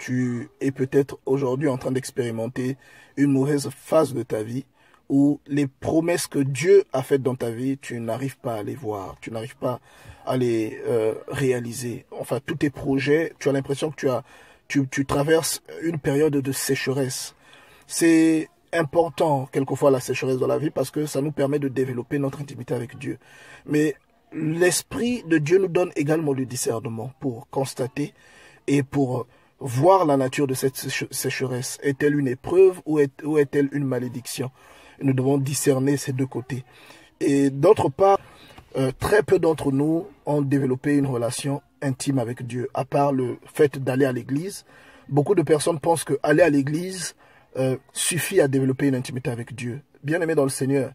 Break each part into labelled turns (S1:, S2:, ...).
S1: tu es peut-être aujourd'hui en train d'expérimenter une mauvaise phase de ta vie où les promesses que Dieu a faites dans ta vie, tu n'arrives pas à les voir, tu n'arrives pas à les réaliser. Enfin, tous tes projets, tu as l'impression que tu traverses une période de sécheresse. C'est important, quelquefois, la sécheresse dans la vie parce que ça nous permet de développer notre intimité avec Dieu. Mais l'Esprit de Dieu nous donne également le discernement pour constater et pour voir la nature de cette sécheresse. Est-elle une épreuve ou est-elle une malédiction? Nous devons discerner ces deux côtés. Et d'autre part, très peu d'entre nous ont développé une relation intime avec Dieu. À part le fait d'aller à l'église, beaucoup de personnes pensent que aller à l'église suffit à développer une intimité avec Dieu. Bien-aimé dans le Seigneur,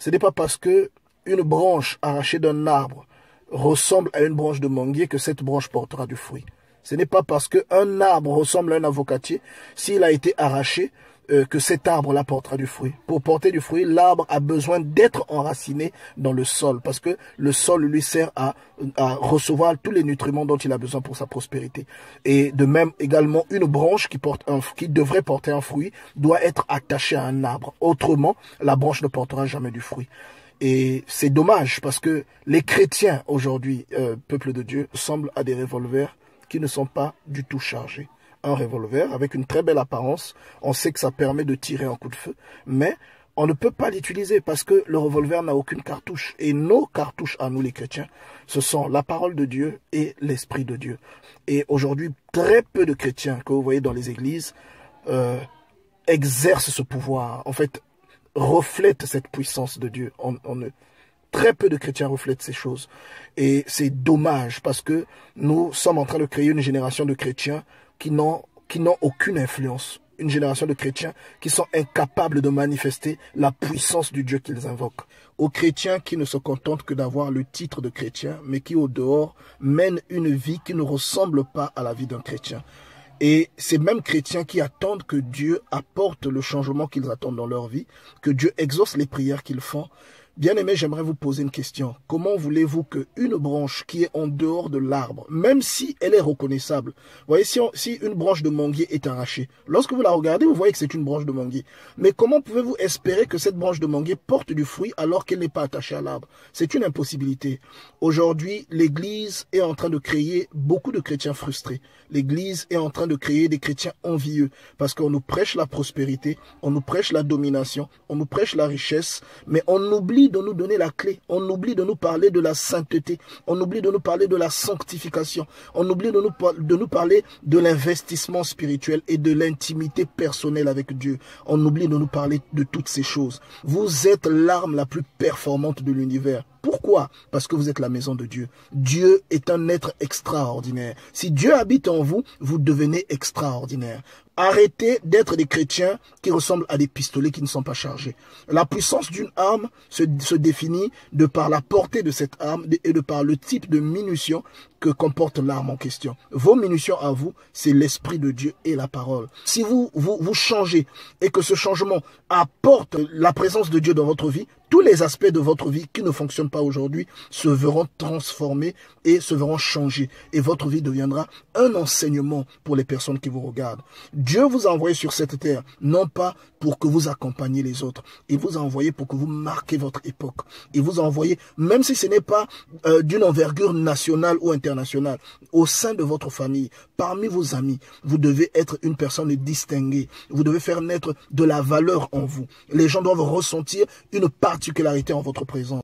S1: ce n'est pas parce que une branche arrachée d'un arbre ressemble à une branche de manguier que cette branche portera du fruit. Ce n'est pas parce qu'un arbre ressemble à un avocatier, s'il a été arraché, que cet arbre-là portera du fruit. Pour porter du fruit, l'arbre a besoin d'être enraciné dans le sol, parce que le sol lui sert à recevoir tous les nutriments dont il a besoin pour sa prospérité. Et de même, également, une branche qui devrait porter un fruit doit être attachée à un arbre. Autrement, la branche ne portera jamais du fruit. Et c'est dommage, parce que les chrétiens, aujourd'hui, peuple de Dieu, ressemblent à des revolvers qui ne sont pas du tout chargés. Un revolver avec une très belle apparence, on sait que ça permet de tirer un coup de feu, mais on ne peut pas l'utiliser parce que le revolver n'a aucune cartouche. Et nos cartouches à nous les chrétiens, ce sont la parole de Dieu et l'Esprit de Dieu. Et aujourd'hui, très peu de chrétiens que vous voyez dans les églises exercent ce pouvoir, en fait, reflètent cette puissance de Dieu. Très peu de chrétiens reflètent ces choses. Et c'est dommage parce que nous sommes en train de créer une génération de chrétiens qui n'ont aucune influence. Une génération de chrétiens qui sont incapables de manifester la puissance du Dieu qu'ils invoquent. Aux chrétiens qui ne se contentent que d'avoir le titre de chrétien, mais qui au dehors mènent une vie qui ne ressemble pas à la vie d'un chrétien. Et ces mêmes chrétiens qui attendent que Dieu apporte le changement qu'ils attendent dans leur vie, que Dieu exauce les prières qu'ils font. Bien-aimés, j'aimerais vous poser une question. Comment voulez-vous qu'une branche qui est en dehors de l'arbre, même si elle est reconnaissable, vous voyez, si une branche de manguier est arrachée, lorsque vous la regardez, vous voyez que c'est une branche de manguier. Mais comment pouvez-vous espérer que cette branche de manguier porte du fruit alors qu'elle n'est pas attachée à l'arbre? C'est une impossibilité. Aujourd'hui, l'Église est en train de créer beaucoup de chrétiens frustrés. L'Église est en train de créer des chrétiens envieux parce qu'on nous prêche la prospérité, on nous prêche la domination, on nous prêche la richesse, mais on oublie de nous donner la clé, on oublie de nous parler de la sainteté, on oublie de nous parler de la sanctification, on oublie de nous parler de l'investissement spirituel et de l'intimité personnelle avec Dieu. On oublie de nous parler de toutes ces choses. Vous êtes l'arme la plus performante de l'univers. Pourquoi? Parce que vous êtes la maison de Dieu. Dieu est un être extraordinaire. Si Dieu habite en vous, vous devenez extraordinaire. Arrêtez d'être des chrétiens qui ressemblent à des pistolets qui ne sont pas chargés. La puissance d'une arme se définit de par la portée de cette arme et de par le type de munitions que comporte l'arme en question. Vos munitions à vous, c'est l'Esprit de Dieu et la parole. Si vous changez et que ce changement apporte la présence de Dieu dans votre vie, tous les aspects de votre vie qui ne fonctionnent pas aujourd'hui se verront transformés et se verront changés. Et votre vie deviendra un enseignement pour les personnes qui vous regardent. Dieu vous a envoyé sur cette terre, non pas pour que vous accompagniez les autres. Il vous a envoyé pour que vous marquiez votre époque. Il vous a envoyé, même si ce n'est pas d'une envergure nationale ou internationale, au sein de votre famille, parmi vos amis, vous devez être une personne distinguée. Vous devez faire naître de la valeur en vous. Les gens doivent ressentir une particularité en votre présence.